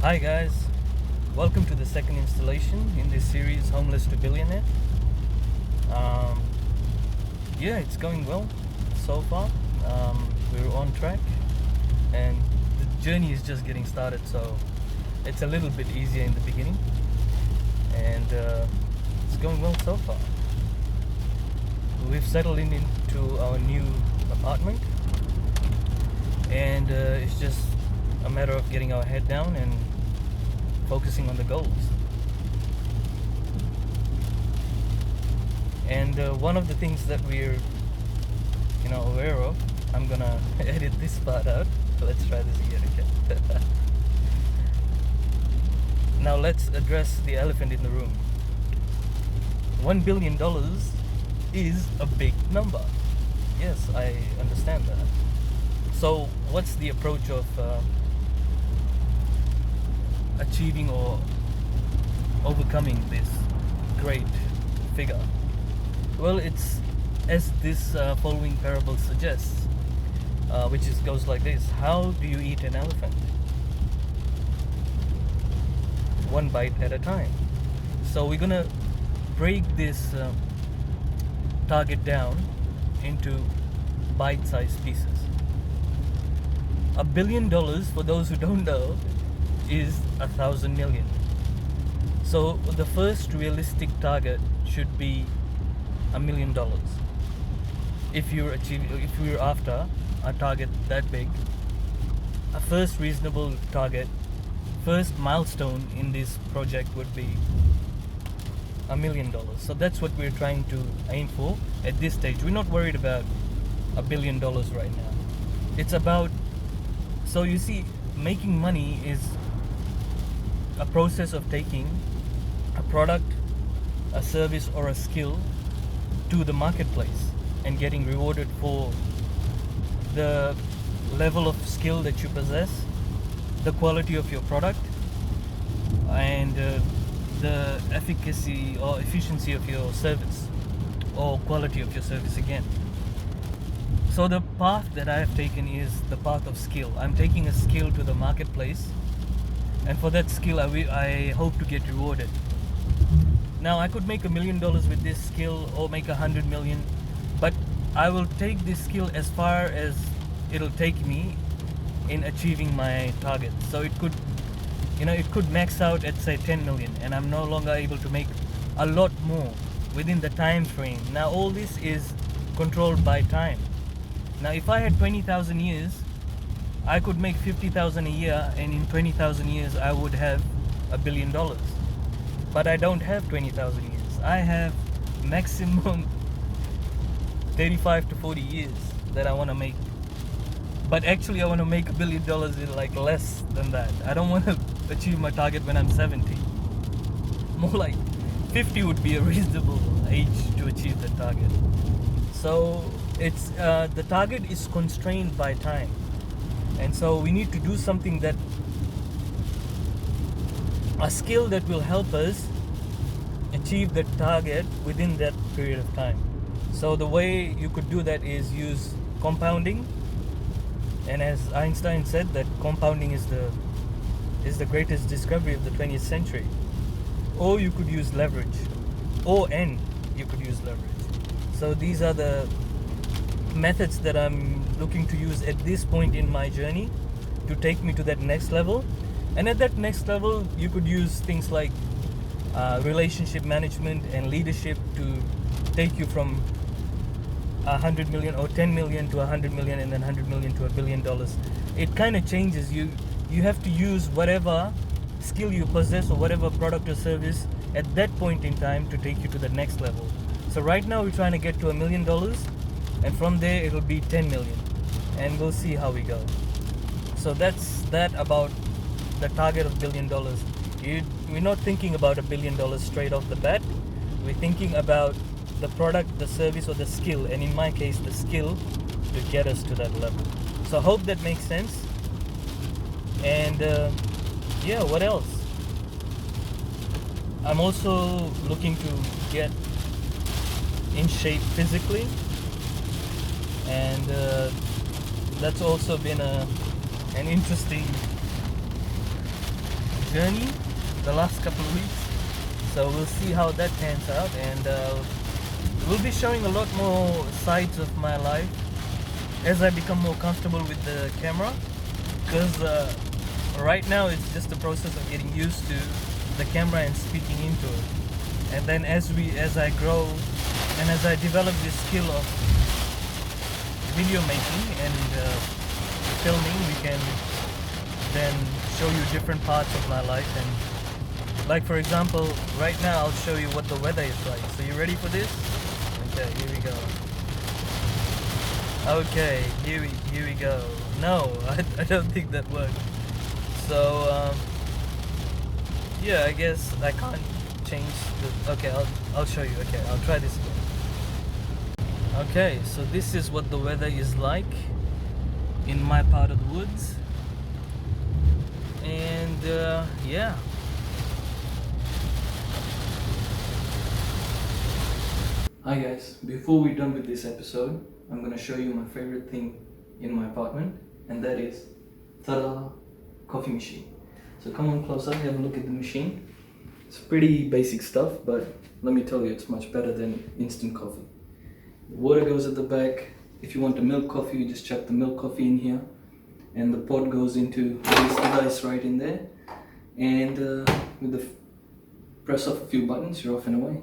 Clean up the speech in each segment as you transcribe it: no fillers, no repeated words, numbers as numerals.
Hi guys, welcome to the second installation in this series, Homeless to Billionaire. Um, yeah, it's going well so far. We're on track and the journey is just getting started, so it's a little bit easier in the beginning and it's going well so far. We've settled into our new apartment and it's just a matter of getting our head down and focusing on the goals. And one of the things that we're aware of, I'm gonna edit this part out. Let's try this again. Now let's address the elephant in the room. $1 billion is a big number. Yes, I understand that. So what's the approach of achieving or overcoming this great figure? Well, it's as this following parable suggests, which goes like this: how do you eat an elephant? One bite at a time. So we're gonna break this target down into bite-sized pieces. $1 billion, for those who don't know, is 1,000 million. So the first realistic target should be $1 million. If you're after a target that big, a first reasonable target, first milestone in this project would be $1 million. So that's what we're trying to aim for at this stage. We're not worried about $1 billion right now. It's about, so you see, making money is a process of taking a product, a service, or a skill to the marketplace and getting rewarded for the level of skill that you possess, the quality of your product, and the efficacy or efficiency of your service, or quality of your service again. So the path that I have taken is the path of skill. I'm taking a skill to the marketplace, and for that skill I hope to get rewarded. Now I could make $1 million with this skill or make 100 million, but I will take this skill as far as it'll take me in achieving my target. So it could max out at say 10 million, and I'm no longer able to make a lot more within the time frame. Now all this is controlled by time. Now if I had 20,000 years, I could make 50,000 a year, and in 20,000 years I would have $1 billion. But I don't have 20,000 years. I have maximum 35 to 40 years that I want to make. But actually I want to make $1 billion in like less than that. I don't want to achieve my target when I'm 70. More like 50 would be a reasonable age to achieve the target. So it's the target is constrained by time. And so we need to do something a skill that will help us achieve the target within that period of time. So the way you could do that is use compounding. And as Einstein said, that compounding is the greatest discovery of the 20th century. Or you could use leverage. You could use leverage. So these are the methods that I'm looking to use at this point in my journey to take me to that next level. And at that next level, you could use things like relationship management and leadership to take you from 100 million or 10 million to 100 million, and then 100 million to $1 billion. It kind of changes. You have to use whatever skill you possess or whatever product or service at that point in time to take you to the next level. So right now we're trying to get to $1 million, and from there it'll be 10 million, and we'll see how we go. So that's that about the target of $1 billion. We're not thinking about $1 billion straight off the bat. We're thinking about the product, the service, or the skill, and in my case the skill to get us to that level. So I hope that makes sense. And what else? I'm also looking to get in shape physically, and that's also been an interesting journey the last couple of weeks. So we'll see how that pans out, and we'll be showing a lot more sides of my life as I become more comfortable with the camera, because right now it's just the process of getting used to the camera and speaking into it. And then as I grow and as I develop this skill of video making and filming, we can then show you different parts of my life. And like, for example, right now I'll show you what the weather is like. So you ready for this? Okay, here we go. Okay, here we go. No, I don't think that worked. So yeah, I guess I can't change the. Okay, I'll show you. Okay, I'll try this again. Okay, so this is what the weather is like in my part of the woods, and yeah. Hi guys, before we're done with this episode, I'm gonna show you my favorite thing in my apartment, and that is, ta-da, coffee machine. So come on closer, have a look at the machine. It's pretty basic stuff, but let me tell you, it's much better than instant coffee. The water goes at the back. If you want a milk coffee, you just chuck the milk coffee in here, and the pot goes into this device right in there, and with the press of a few buttons, you're off and away.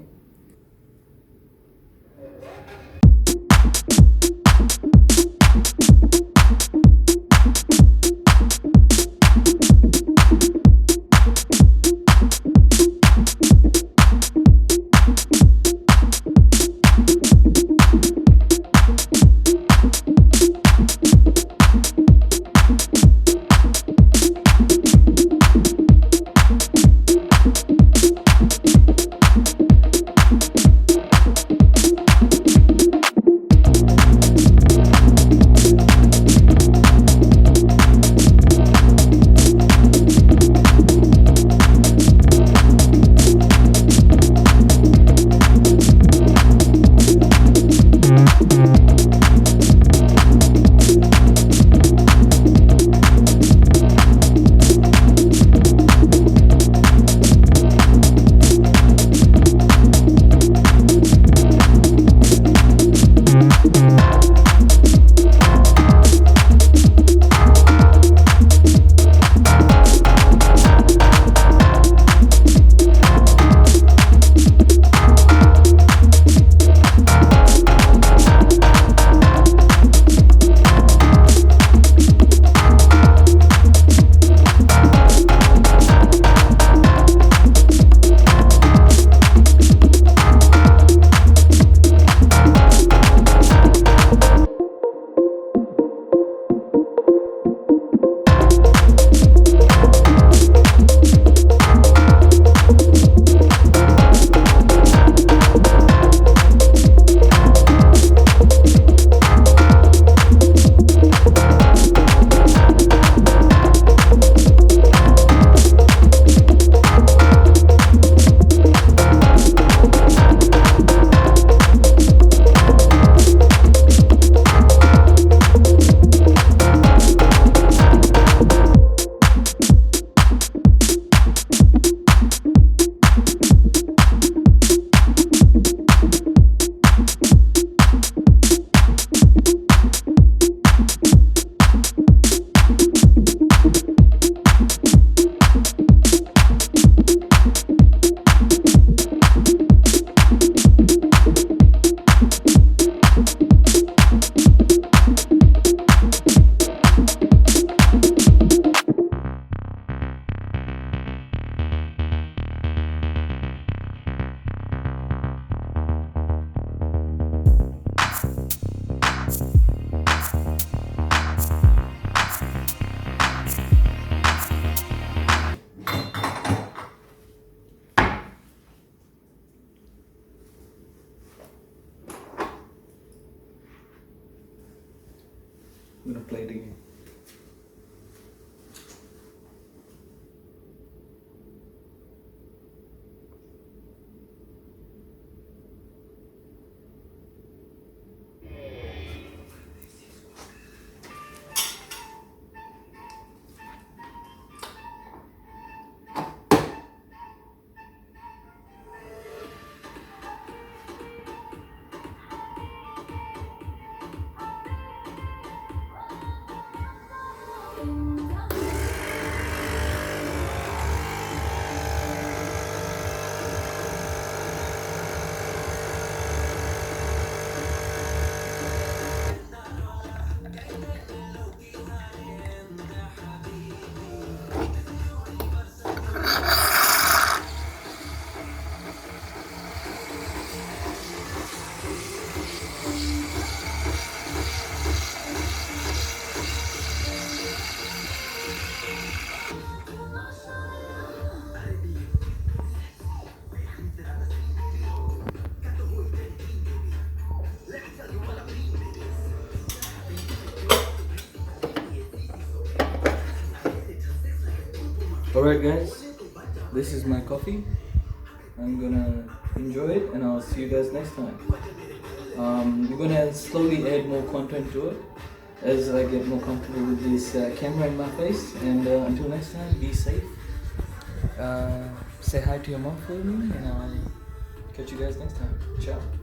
I'm gonna play it again. Alright guys, this is my coffee. I'm gonna enjoy it and I'll see you guys next time. We're gonna slowly add more content to it as I get more comfortable with this camera in my face. And until next time, be safe. Say hi to your mom for me and I'll catch you guys next time. Ciao.